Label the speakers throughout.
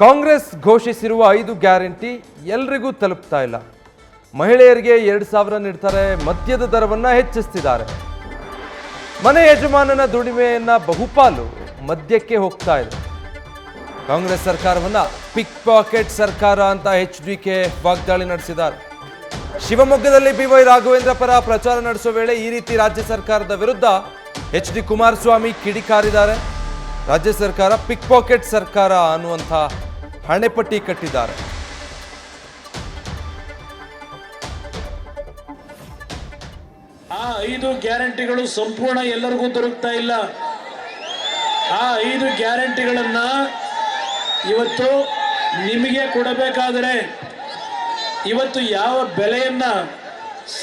Speaker 1: ಕಾಂಗ್ರೆಸ್ ಘೋಷಿಸಿರುವ 5 ಗ್ಯಾರಂಟಿ ಎಲ್ರಿಗೂ ತಲುಪ್ತಾ ಇಲ್ಲ. ಮಹಿಳೆಯರಿಗೆ 2000 ನೀಡ್ತಾರೆ, ಮದ್ಯದ ದರವನ್ನು ಹೆಚ್ಚಿಸ್ತಿದ್ದಾರೆ. ಮನೆ ಯಜಮಾನನ ದುಡಿಮೆಯನ್ನ ಬಹುಪಾಲು ಮದ್ಯಕ್ಕೆ ಹೋಗ್ತಾ ಇದೆ. ಕಾಂಗ್ರೆಸ್ ಸರ್ಕಾರವನ್ನ ಪಿಕ್ ಪಾಕೆಟ್ ಸರ್ಕಾರ ಅಂತ HDK ವಾಗ್ದಾಳಿ ನಡೆಸಿದ್ದಾರೆ. ಶಿವಮೊಗ್ಗದಲ್ಲಿ BY ರಾಘವೇಂದ್ರ ಪರ ಪ್ರಚಾರ ನಡೆಸುವ ವೇಳೆ ಈ ರೀತಿ ರಾಜ್ಯ ಸರ್ಕಾರದ ವಿರುದ್ಧ HD ಕುಮಾರಸ್ವಾಮಿ ಕಿಡಿಕಾರಿದ್ದಾರೆ. ರಾಜ್ಯ ಸರ್ಕಾರ ಪಿಕ್ ಪಾಕೆಟ್ ಸರ್ಕಾರ ಅನ್ನುವಂಥ ಹಣೆಪಟ್ಟಿ ಕಟ್ಟಿದ್ದಾರೆ.
Speaker 2: ಆ 5 ಗ್ಯಾರಂಟಿಗಳು ಸಂಪೂರ್ಣ ಎಲ್ಲರಿಗೂ ದೊರಕ್ತಾ ಇಲ್ಲ. ಆ 5 ಗ್ಯಾರಂಟಿಗಳನ್ನ ಇವತ್ತು ನಿಮಗೆ ಕೊಡಬೇಕಾದರೆ ಇವತ್ತು ಯಾವ ಬೆಲೆಯನ್ನ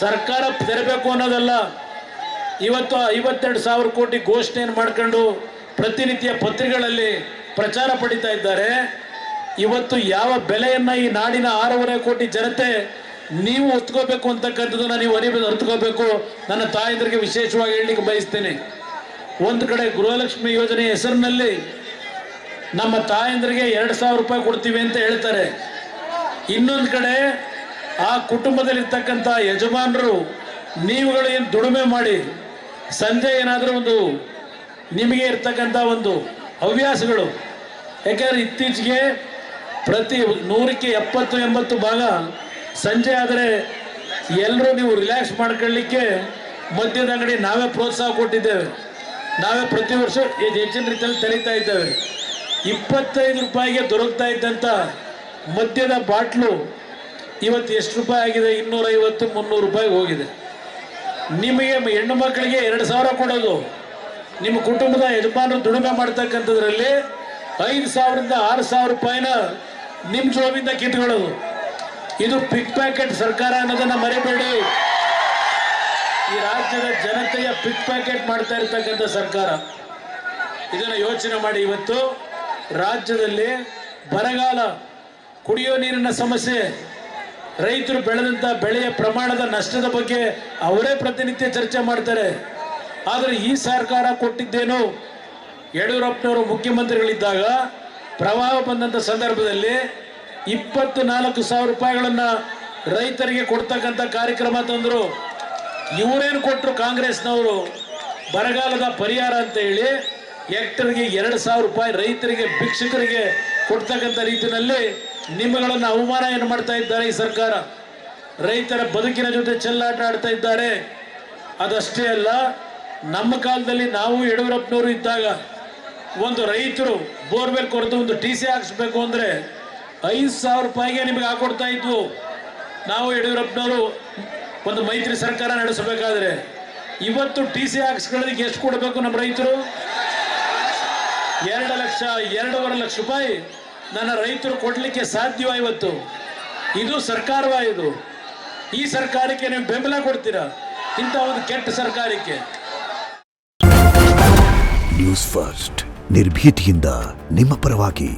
Speaker 2: ಸರ್ಕಾರ ತೆರಬೇಕು ಅನ್ನೋದಲ್ಲ. ಇವತ್ತು 52,000 ಕೋಟಿ ಘೋಷಣೆಯನ್ನು ಮಾಡ್ಕೊಂಡು ಪ್ರತಿನಿತ್ಯ ಪತ್ರಿಕೆಗಳಲ್ಲಿ ಪ್ರಚಾರ ಪಡಿತಾ ಇದ್ದಾರೆ. ಇವತ್ತು ಯಾವ ಬೆಲೆಯನ್ನ ಈ ನಾಡಿನ 6.5 ಕೋಟಿ ಜನತೆ ನೀವು ಹೊತ್ಕೋಬೇಕು ಅಂತಕ್ಕಂಥದ್ದನ್ನ ನೀವು ಅರಿತುಕೋಬೇಕು. ನನ್ನ ತಾಯಂದ್ರಿಗೆ ವಿಶೇಷವಾಗಿ ಹೇಳಲಿಕ್ಕೆ ಬಯಸ್ತೇನೆ. ಒಂದು ಕಡೆ ಗೃಹಲಕ್ಷ್ಮಿ ಯೋಜನೆ ಹೆಸರಿನಲ್ಲಿ ನಮ್ಮ ತಾಯಂದ್ರಿಗೆ 2,000 ರೂಪಾಯಿ ಕೊಡ್ತೀವಿ ಅಂತ ಹೇಳ್ತಾರೆ. ಇನ್ನೊಂದು ಕಡೆ ಆ ಕುಟುಂಬದಲ್ಲಿರ್ತಕ್ಕಂಥ ಯಜಮಾನರು ನೀವುಗಳು ಏನು ದುಡಿಮೆ ಮಾಡಿ ಸಂಜೆ ಏನಾದರೂ ಒಂದು ನಿಮಗೆ ಇರ್ತಕ್ಕಂಥ ಒಂದು ಹವ್ಯಾಸಗಳು, ಯಾಕಂದ್ರೆ ಇತ್ತೀಚೆಗೆ ಪ್ರತಿ 100ಕ್ಕೆ 70-80 ಭಾಗ ಸಂಜೆ ಆದರೆ ಎಲ್ಲರೂ ನೀವು ರಿಲ್ಯಾಕ್ಸ್ ಮಾಡ್ಕೊಳ್ಳಿಕ್ಕೆ ಮದ್ಯದ ಅಂಗಡಿ ನಾವೇ ಪ್ರೋತ್ಸಾಹ ಕೊಟ್ಟಿದ್ದೇವೆ. ನಾವೇ ಪ್ರತಿ ವರ್ಷ ಹೆಚ್ಚಿನ ರೀತಿಯಲ್ಲಿ ತೆರೀತಾ ಇದ್ದೇವೆ. 25 ರೂಪಾಯಿಗೆ ದೊರಕ್ತಾ ಇದ್ದಂಥ ಮದ್ಯದ ಬಾಟ್ಲು ಇವತ್ತು ಎಷ್ಟು ರೂಪಾಯಿ ಆಗಿದೆ? 250-300 ರೂಪಾಯಿ ಹೋಗಿದೆ. ನಿಮಗೆ ಹೆಣ್ಣು ಮಕ್ಕಳಿಗೆ 2,000 ಕೊಡೋದು, ನಿಮ್ಮ ಕುಟುಂಬದ ಯಜಮಾನರು ದುಡಿಮೆ ಮಾಡ್ತಕ್ಕಂಥದ್ರಲ್ಲಿ 5,000ರಿಂದ 6,000 ರೂಪಾಯಿನ ನಿಮ್ಮ ಜೋಬಿಂದ ಕಿತ್ಕೊಳ್ಳೋದು. ಇದು ಪಿಕ್ ಪ್ಯಾಕೆಟ್ ಸರ್ಕಾರ ಅನ್ನೋದನ್ನ ಮರಿಬೇಡಿ. ಈ ರಾಜ್ಯದ ಜನತೆಯ ಪಿಕ್ ಪ್ಯಾಕೆಟ್ ಮಾಡ್ತಾ ಇರ್ತಕ್ಕಂಥ ಸರ್ಕಾರ. ಇದನ್ನು ಯೋಚನೆ ಮಾಡಿ. ಇವತ್ತು ರಾಜ್ಯದಲ್ಲಿ ಬರಗಾಲ, ಕುಡಿಯೋ ನೀರಿನ ಸಮಸ್ಯೆ, ರೈತರು ಬೆಳೆದಂಥ ಬೆಳೆಯ ಪ್ರಮಾಣದ ನಷ್ಟದ ಬಗ್ಗೆ ಅವರೇ ಪ್ರತಿನಿತ್ಯ ಚರ್ಚೆ ಮಾಡ್ತಾರೆ. ಆದರೆ ಈ ಸರ್ಕಾರ ಕೊಟ್ಟಿದ್ದೇನು? ಯಡಿಯೂರಪ್ಪನವರು ಮುಖ್ಯಮಂತ್ರಿಗಳಿದ್ದಾಗ ಪ್ರವಾಹ ಬಂದಂಥ ಸಂದರ್ಭದಲ್ಲಿ 24,000 ರೂಪಾಯಿಗಳನ್ನು ರೈತರಿಗೆ ಕೊಡ್ತಕ್ಕಂಥ ಕಾರ್ಯಕ್ರಮ ತಂದರು. ಇವರೇನು ಕೊಟ್ಟರು? ಕಾಂಗ್ರೆಸ್ನವರು ಬರಗಾಲದ ಪರಿಹಾರ ಅಂತ ಹೇಳಿ ಹೆಕ್ಟರ್ಗೆ 2,000 ರೂಪಾಯಿ ರೈತರಿಗೆ, ಭಿಕ್ಷುಕರಿಗೆ ಕೊಡ್ತಕ್ಕಂಥ ರೀತಿಯಲ್ಲಿ ನಿಮ್ಮಗಳನ್ನು ಅವಮಾನ ಏನು ಮಾಡ್ತಾ ಇದ್ದಾರೆ ಈ ಸರ್ಕಾರ. ರೈತರ ಬದುಕಿನ ಜೊತೆ ಚೆಲ್ಲಾಟ ಆಡ್ತಾ ಇದ್ದಾರೆ. ಅದಷ್ಟೇ ಅಲ್ಲ, ನಮ್ಮ ಕಾಲದಲ್ಲಿ ನಾವು ಯಡಿಯೂರಪ್ಪನವರು ಇದ್ದಾಗ ಒಂದು ರೈತರು ಬೋರ್ವೆಲ್ ಕೊರೆದು ಒಂದು TC ಹಾಕಿಸ್ಬೇಕು ಅಂದರೆ 5,000 ರೂಪಾಯಿಗೆ ನಿಮಗೆ ಹಾಕೊಡ್ತಾ ಇದ್ವು. ನಾವು ಯಡಿಯೂರಪ್ಪನವರು ಒಂದು ಮೈತ್ರಿ ಸರ್ಕಾರ ನಡೆಸಬೇಕಾದ್ರೆ ಇವತ್ತು TC ಹಾಕಿಸ್ಕೊಳ್ಳೋದಕ್ಕೆ ಎಷ್ಟು ಕೊಡಬೇಕು ನಮ್ಮ ರೈತರು? 2 ಲಕ್ಷ, 2.5 ಲಕ್ಷ ರೂಪಾಯಿ ನನ್ನ ರೈತರು ಕೊಡ್ಲಿಕ್ಕೆ ಸಾಧ್ಯವ? ಇವತ್ತು ಇದು ಸರ್ಕಾರವ? ಇದು ಈ ಸರ್ಕಾರಕ್ಕೆ ನೀವು ಬೆಂಬಲ ಕೊಡ್ತೀರಾ? ಇಂಥ ಒಂದು ಕೆಟ್ಟ ಸರ್ಕಾರಕ್ಕೆ.
Speaker 3: ನ್ಯೂಸ್ ಫಸ್ಟ್, ನಿರ್ಭೀತಿಯಿಂದ ನಿಮ್ಮ ಪರವಾಗಿ.